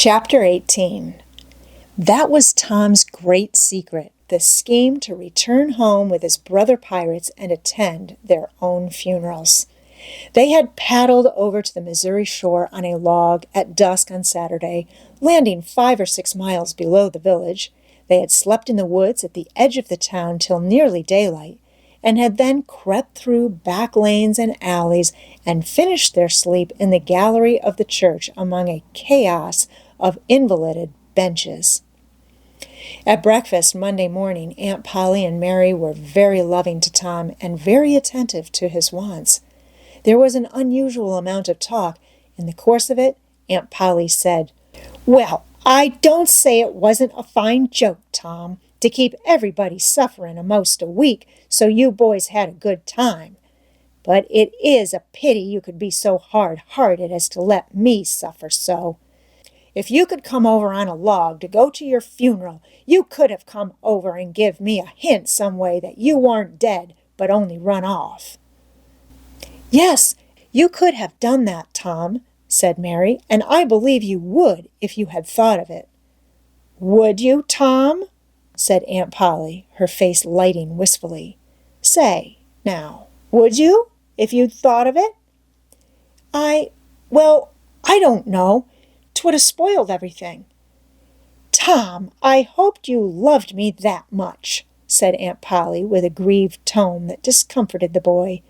Chapter 18. That was Tom's great secret, the scheme to return home with his brother pirates and attend their own funerals. They had paddled over to the Missouri shore on a log at dusk on Saturday, landing 5 or 6 miles below the village. They had slept in the woods at the edge of the town till nearly daylight, and had then crept through back lanes and alleys and finished their sleep in the gallery of the church among a chaos of invalided benches. At breakfast Monday morning, Aunt Polly and Mary were very loving to Tom and very attentive to his wants. There was an unusual amount of talk. In the course of it, Aunt Polly said, "Well, I don't say it wasn't a fine joke, Tom, to keep everybody suffering a'most a week so you boys had a good time. But it is a pity you could be so hard-hearted as to let me suffer so. If you could come over on a log to go to your funeral, you could have come over and give me a hint some way that you weren't dead, but only run off." "Yes, you could have done that, Tom," said Mary, "and I believe you would if you had thought of it." "Would you, Tom?" said Aunt Polly, her face lighting wistfully. "Say, now, would you, if you'd thought of it?" Well, I don't know. 'Twould have spoiled everything." "Tom, I hoped you loved me that much," said Aunt Polly with a grieved tone that discomforted the boy.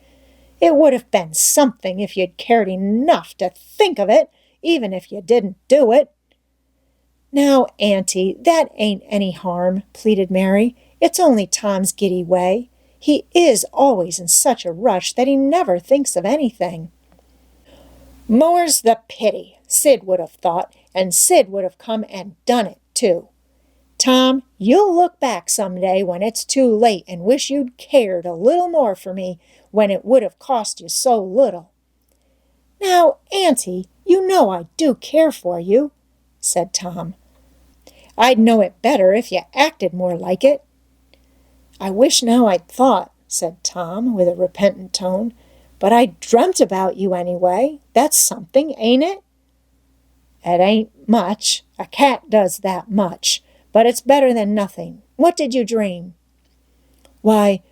"It would have been something if you'd cared enough to think of it, even if you didn't do it." "Now, Auntie, that ain't any harm," pleaded Mary. "It's only Tom's giddy way. He is always in such a rush that he never thinks of anything." "More's the pity," Sid would have thought, and Sid would have come and done it, too. "Tom, you'll look back some day when it's too late and wish you'd cared a little more for me when it would have cost you so little." "Now, Auntie, you know I do care for you," said Tom. "I'd know it better if you acted more like it." "I wish now I'd thought," said Tom with a repentant tone. "But I dreamt about you anyway. That's something, ain't it?" "It ain't much. A cat does that much. But it's better than nothing. What did you dream?" "Why,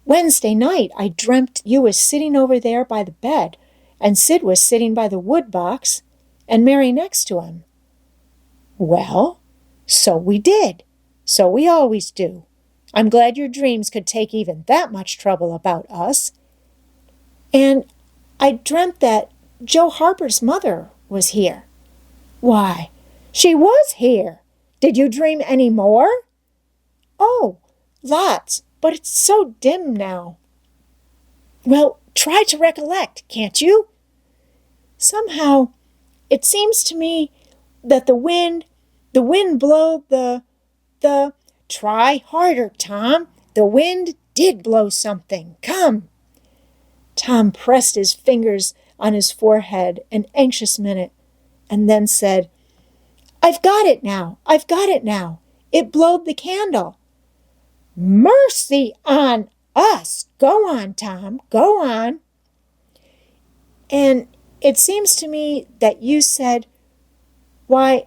Wednesday night I dreamt you was sitting over there by the bed, and Sid was sitting by the wood box, and Mary next to him." "Well, so we did. So we always do. I'm glad your dreams could take even that much trouble about us." "And I dreamt that Joe Harper's mother was here." "Why, she was here. Did you dream any more?" "Oh, lots, but it's so dim now." "Well, try to recollect, can't you?" "Somehow, it seems to me that the wind blowed the... Try harder, Tom. The wind did blow something. Come." Tom pressed his fingers on his forehead an anxious minute, and then said, I've got it now. It blowed the candle." "Mercy on us! Go on, Tom, go on." "And it seems to me that you said, why,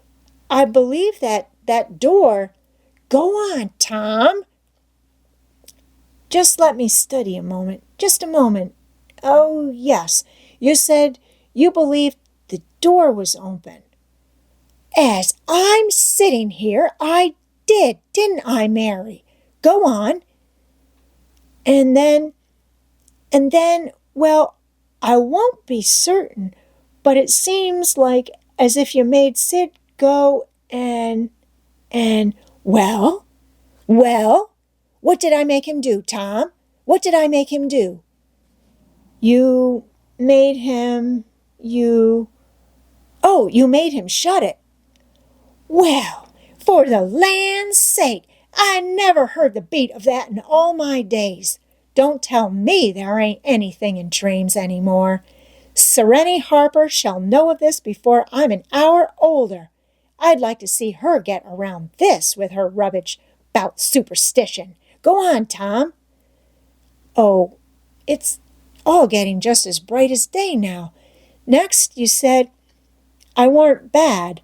I believe that door—" "Go on, Tom." "Just let me study a moment, just a moment. Oh, yes, you said you believed the door was open." "As I'm sitting here, I didn't I, Mary? Go on." And then, well, I won't be certain, but it seems like as if you made Sid go and, well, what did I make him do, Tom? What did I make him do?" "You made him, you made him shut it." "Well, for the land's sake, I never heard the beat of that in all my days. Don't tell me there ain't anything in dreams any more. Sereny Harper shall know of this before I'm an hour older. I'd like to see her get around this with her rubbish 'bout superstition. Go on, Tom." "Oh, it's all getting just as bright as day now. Next, you said I warn't bad.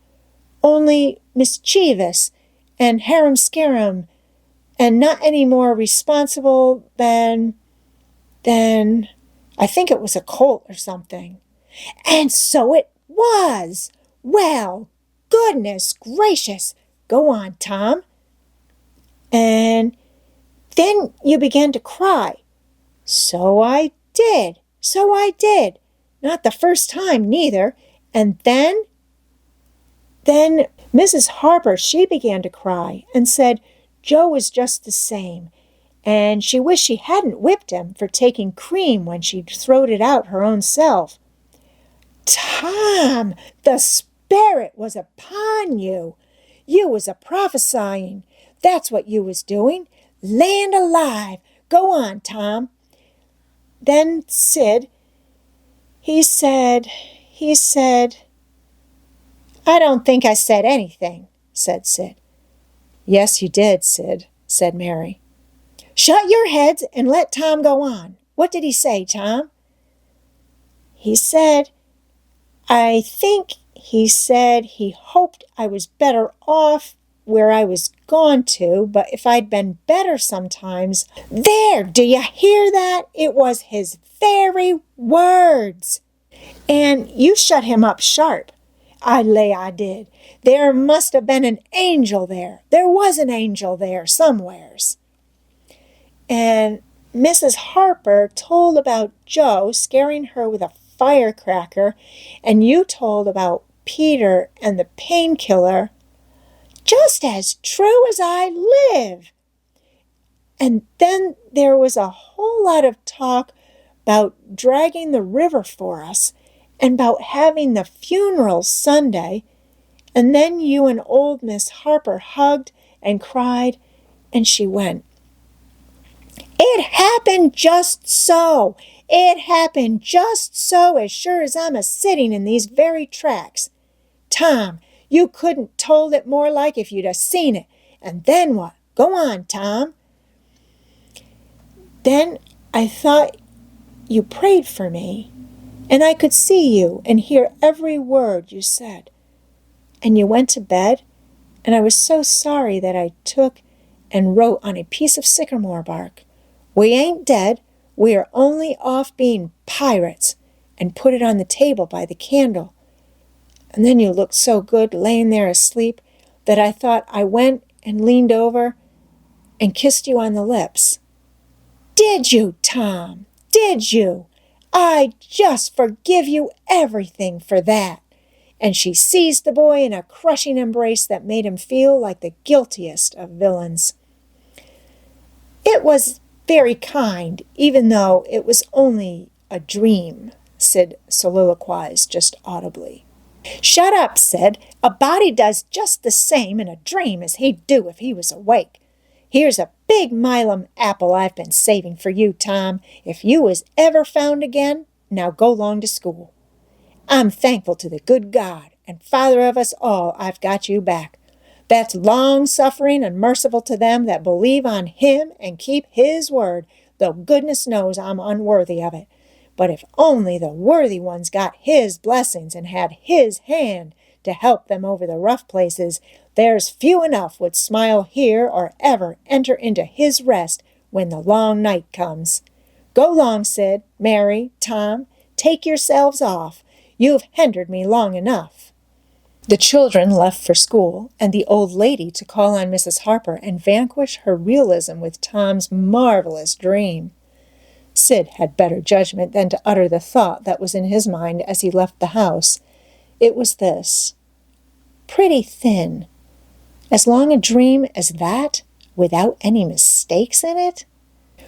only mischievous and harum-scarum, and not any more responsible than, I think it was a colt or something. And so it was. Well, goodness gracious. Go on, Tom. And then you began to cry. So I did. Not the first time, neither. And then Mrs. Harper, she began to cry and said Joe was just the same, and she wished she hadn't whipped him for taking cream when she'd throwed it out her own self. Tom, the Spirit was upon you. You was a-prophesying. That's what you was doing. Land alive. Go on, Tom. Then Sid, he said, I don't think I said anything, said Sid. Yes, you did, Sid, said Mary. Shut your heads and let Tom go on. What did he say, Tom? I think he said he hoped I was better off where I was gone to, but if I'd been better sometimes. There, do you hear that? It was his very words. And you shut him up sharp. I lay I did. There must have been an angel there. There was an angel there somewheres. And Mrs. Harper told about Joe scaring her with a firecracker, and you told about Peter and the painkiller, just as true as I live. And then there was a whole lot of talk about dragging the river for us and about having the funeral Sunday. And then you and old Miss Harper hugged and cried, and she went. It happened just so. It happened just so, as sure as I'm a-sitting in these very tracks. Tom, you couldn't told it more like if you'd a-seen it. And then what? Go on, Tom. Then I thought you prayed for me, and I could see you and hear every word you said. And you went to bed, and I was so sorry that I took and wrote on a piece of sycamore bark, We ain't dead, we are only off being pirates, and put it on the table by the candle. And then you looked so good laying there asleep that I thought I went and leaned over and kissed you on the lips. Did you, Tom? Did you? I just forgive you everything for that. And she seized the boy in a crushing embrace that made him feel like the guiltiest of villains. It was very kind, even though it was only a dream, Sid soliloquized just audibly. Shut up, Sid. A body does just the same in a dream as he'd do if he was awake. Here's a big milum apple I've been saving for you, Tom. If you was ever found again, now go long to school. I'm thankful to the good God and Father of us all I've got you back. That's long-suffering and merciful to them that believe on Him and keep His word, though goodness knows I'm unworthy of it. But if only the worthy ones got His blessings and had His hand to help them over the rough places, there's few enough would smile here or ever enter into His rest when the long night comes. Go long, Sid, Mary, Tom, take yourselves off. You've hindered me long enough. The children left for school, and the old lady to call on Mrs. Harper and vanquish her realism with Tom's marvelous dream. Sid had better judgment than to utter the thought that was in his mind as he left the house. It was this: pretty thin. As long a dream as that, without any mistakes in it?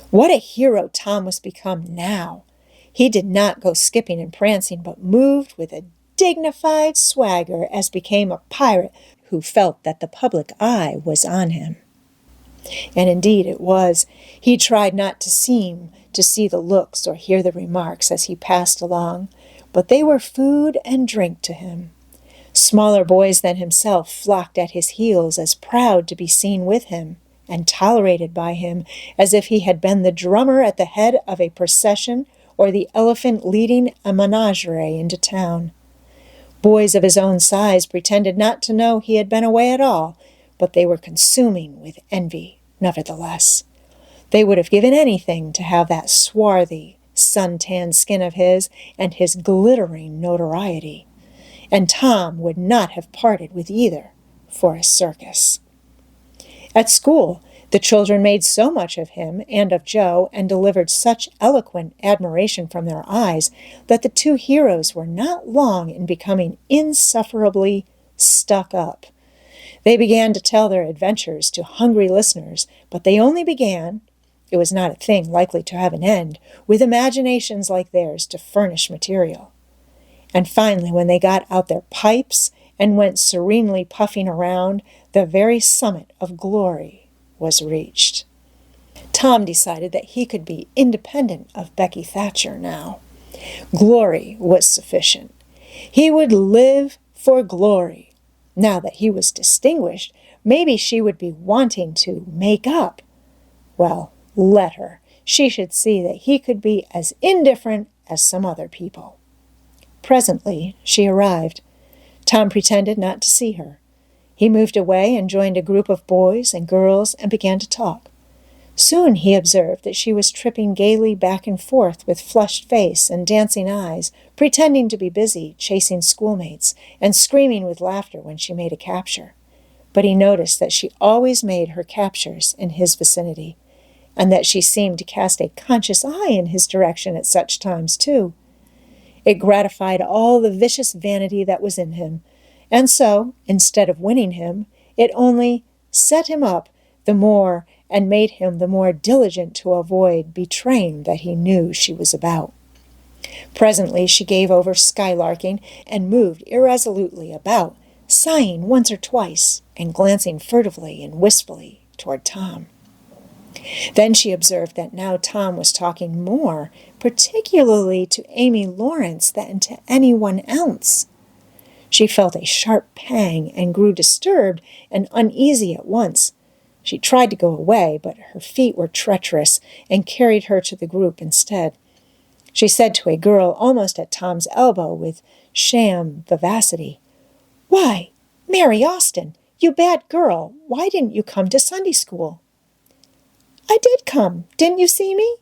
What a hero Tom was become now! He did not go skipping and prancing, but moved with a dignified swagger as became a pirate who felt that the public eye was on him. And indeed it was. He tried not to seem to see the looks or hear the remarks as he passed along, but they were food and drink to him. Smaller boys than himself flocked at his heels, as proud to be seen with him and tolerated by him as if he had been the drummer at the head of a procession or the elephant leading a menagerie into town. Boys of his own size pretended not to know he had been away at all, but they were consuming with envy, nevertheless. They would have given anything to have that swarthy, sun-tanned skin of his and his glittering notoriety. And Tom would not have parted with either for a circus. At school, the children made so much of him and of Joe and delivered such eloquent admiration from their eyes that the two heroes were not long in becoming insufferably stuck up. They began to tell their adventures to hungry listeners, but they only began, it was not a thing likely to have an end, with imaginations like theirs to furnish material. And finally, when they got out their pipes and went serenely puffing around, the very summit of glory was reached. Tom decided that he could be independent of Becky Thatcher now. Glory was sufficient. He would live for glory. Now that he was distinguished, maybe she would be wanting to make up. Well, let her. She should see that he could be as indifferent as some other people. Presently she arrived. Tom pretended not to see her. He moved away and joined a group of boys and girls and began to talk. Soon he observed that she was tripping gaily back and forth with flushed face and dancing eyes, pretending to be busy chasing schoolmates and screaming with laughter when she made a capture. But he noticed that she always made her captures in his vicinity, and that she seemed to cast a conscious eye in his direction at such times, too. It gratified all the vicious vanity that was in him, and so, instead of winning him, it only set him up the more and made him the more diligent to avoid betraying that he knew she was about. Presently she gave over skylarking and moved irresolutely about, sighing once or twice and glancing furtively and wistfully toward Tom. Then she observed that now Tom was talking more, particularly to Amy Lawrence, than to anyone else. She felt a sharp pang and grew disturbed and uneasy at once. She tried to go away, but her feet were treacherous and carried her to the group instead. She said to a girl almost at Tom's elbow with sham vivacity, "Why, Mary Austin, you bad girl, why didn't you come to Sunday school?" "I did come. Didn't you see me?"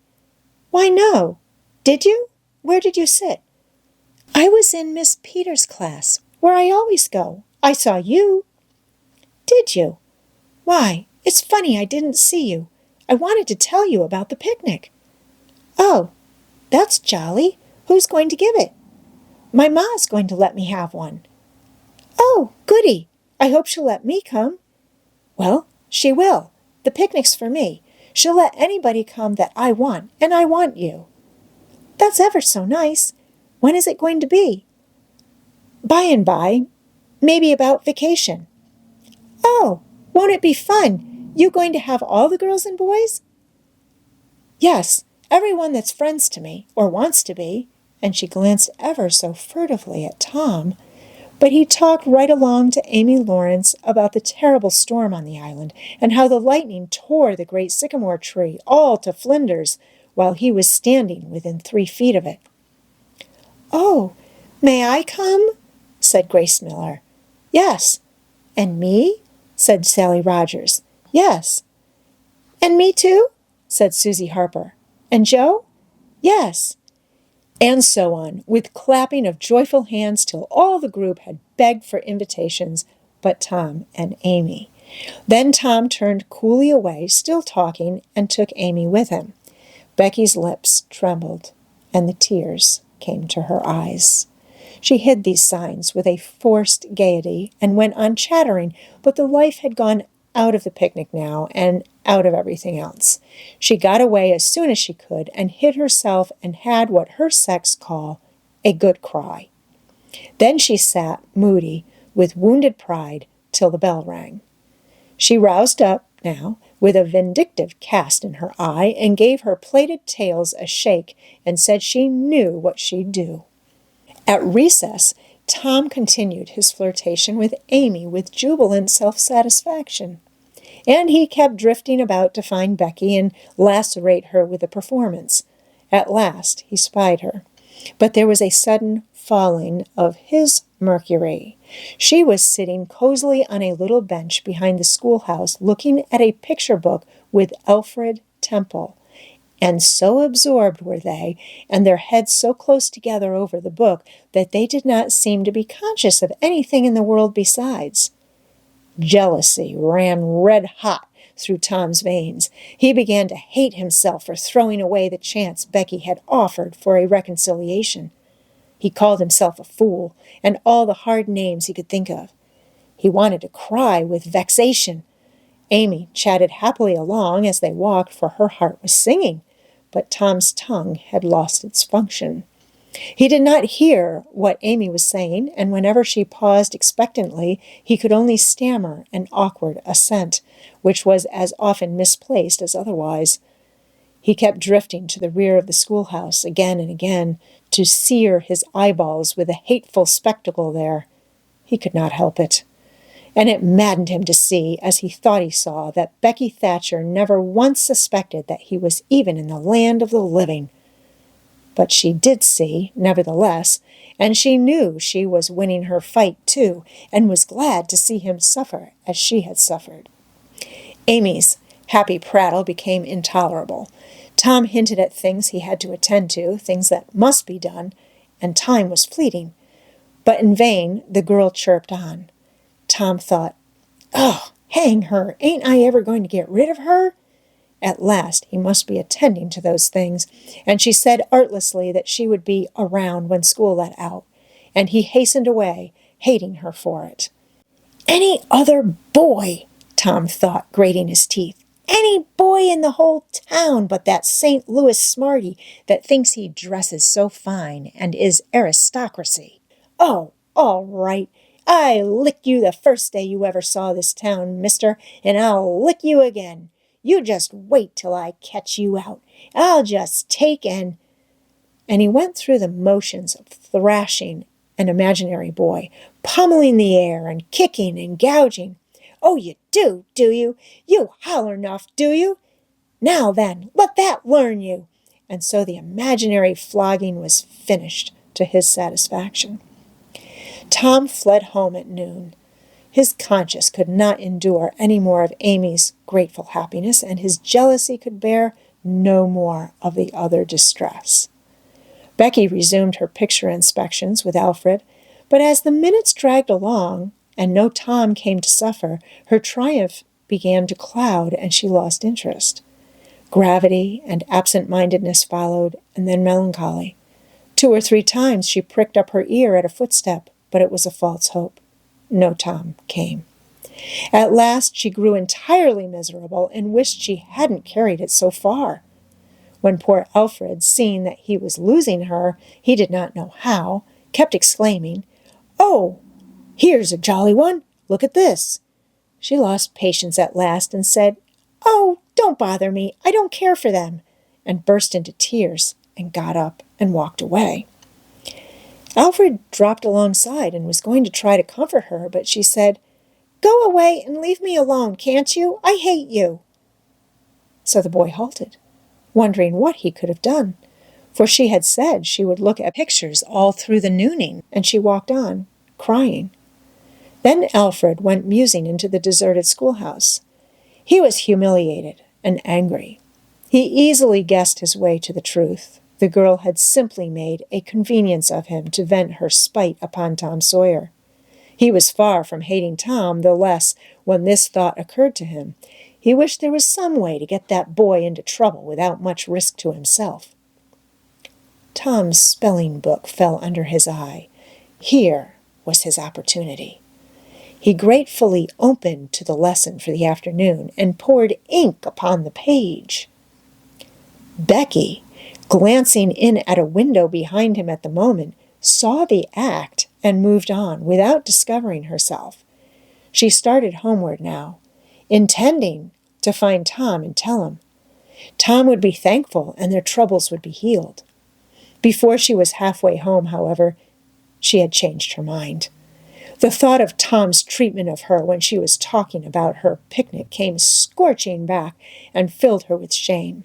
"Why, no. Did you? Where did you sit?" "I was in Miss Peters' class, where I always go. I saw you." "Did you? Why, it's funny I didn't see you. I wanted to tell you about the picnic." "Oh, that's jolly. Who's going to give it?" "My ma's going to let me have one." "Oh, goody. I hope she'll let me come." "Well, she will. The picnic's for me. She'll let anybody come that I want, and I want you." "That's ever so nice. When is it going to be?" "By and by. Maybe about vacation." "Oh, won't it be fun? You going to have all the girls and boys?" "Yes, everyone that's friends to me, or wants to be," and she glanced ever so furtively at Tom. But he talked right along to Amy Lawrence about the terrible storm on the island, and how the lightning tore the great sycamore tree all to flinders, while he was standing within 3 feet of it. "Oh, may I come?" said Grace Miller. "Yes." "And me?" said Sally Rogers. "Yes." "And me too?" said Susie Harper. "And Joe?" "Yes." And so on, with clapping of joyful hands till all the group had begged for invitations but Tom and Amy. Then Tom turned coolly away, still talking, and took Amy with him. Becky's lips trembled, and the tears came to her eyes. She hid these signs with a forced gaiety and went on chattering, but the life had gone out of the picnic now and out of everything else. She got away as soon as she could and hid herself and had what her sex call a good cry. Then she sat moody with wounded pride till the bell rang. She roused up now with a vindictive cast in her eye and gave her plaited tails a shake and said she knew what she'd do. At recess, Tom continued his flirtation with Amy with jubilant self-satisfaction, and he kept drifting about to find Becky and lacerate her with the performance. At last he spied her, but there was a sudden falling of his Mercury. She was sitting cozily on a little bench behind the schoolhouse, looking at a picture book with Alfred Temple. And so absorbed were they, and their heads so close together over the book, that they did not seem to be conscious of anything in the world besides. Jealousy ran red-hot through Tom's veins. He began to hate himself for throwing away the chance Becky had offered for a reconciliation. He called himself a fool, and all the hard names he could think of. He wanted to cry with vexation. Amy chatted happily along as they walked, for her heart was singing, but Tom's tongue had lost its function. He did not hear what Amy was saying, and whenever she paused expectantly, he could only stammer an awkward assent, which was as often misplaced as otherwise. He kept drifting to the rear of the schoolhouse again and again, to sear his eyeballs with the hateful spectacle there. He could not help it. And it maddened him to see, as he thought he saw, that Becky Thatcher never once suspected that he was even in the land of the living. But she did see, nevertheless, and she knew she was winning her fight, too, and was glad to see him suffer as she had suffered. Amy's happy prattle became intolerable. Tom hinted at things he had to attend to, things that must be done, and time was fleeting. But in vain the girl chirped on. Tom thought, "Oh, hang her! Ain't I ever going to get rid of her?" At last he must be attending to those things, and she said artlessly that she would be around when school let out, and he hastened away, hating her for it. "Any other boy," Tom thought, grating his teeth, "any boy in the whole town but that St. Louis smarty that thinks he dresses so fine and is aristocracy. Oh, all right. I licked you the first day you ever saw this town, mister, and I'll lick you again. You just wait till I catch you out. I'll just take and—" And he went through the motions of thrashing an imaginary boy, pummeling the air and kicking and gouging. "Oh, you do you? You holler enough, do you? Now then, let that learn you." And so the imaginary flogging was finished to his satisfaction. Tom fled home at noon. His conscience could not endure any more of Amy's grateful happiness, and his jealousy could bear no more of the other distress. Becky resumed her picture inspections with Alfred, but as the minutes dragged along, and no Tom came to suffer, her triumph began to cloud, and she lost interest. Gravity and absent-mindedness followed, and then melancholy. 2 or 3 times she pricked up her ear at a footstep, but it was a false hope. No Tom came. At last she grew entirely miserable and wished she hadn't carried it so far. When poor Alfred, seeing that he was losing her, he did not know how, kept exclaiming, "Oh, here's a jolly one! Look at this!" She lost patience at last and said, "Oh, don't bother me. I don't care for them," and burst into tears and got up and walked away. Alfred dropped alongside and was going to try to comfort her, but she said, "Go away and leave me alone, can't you? I hate you." So the boy halted, wondering what he could have done, for she had said she would look at pictures all through the nooning, and she walked on, crying. Then Alfred went musing into the deserted schoolhouse. He was humiliated and angry. He easily guessed his way to the truth. The girl had simply made a convenience of him to vent her spite upon Tom Sawyer. He was far from hating Tom, the less when this thought occurred to him. He wished there was some way to get that boy into trouble without much risk to himself. Tom's spelling book fell under his eye. Here was his opportunity. He gratefully opened to the lesson for the afternoon and poured ink upon the page. Becky, glancing in at a window behind him at the moment, saw the act and moved on without discovering herself. She started homeward now, intending to find Tom and tell him. Tom would be thankful, and their troubles would be healed. Before she was halfway home, however, she had changed her mind. The thought of Tom's treatment of her when she was talking about her picnic came scorching back and filled her with shame.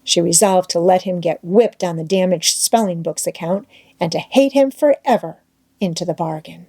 She resolved to let him get whipped on the damaged spelling book's account, and to hate him forever into the bargain.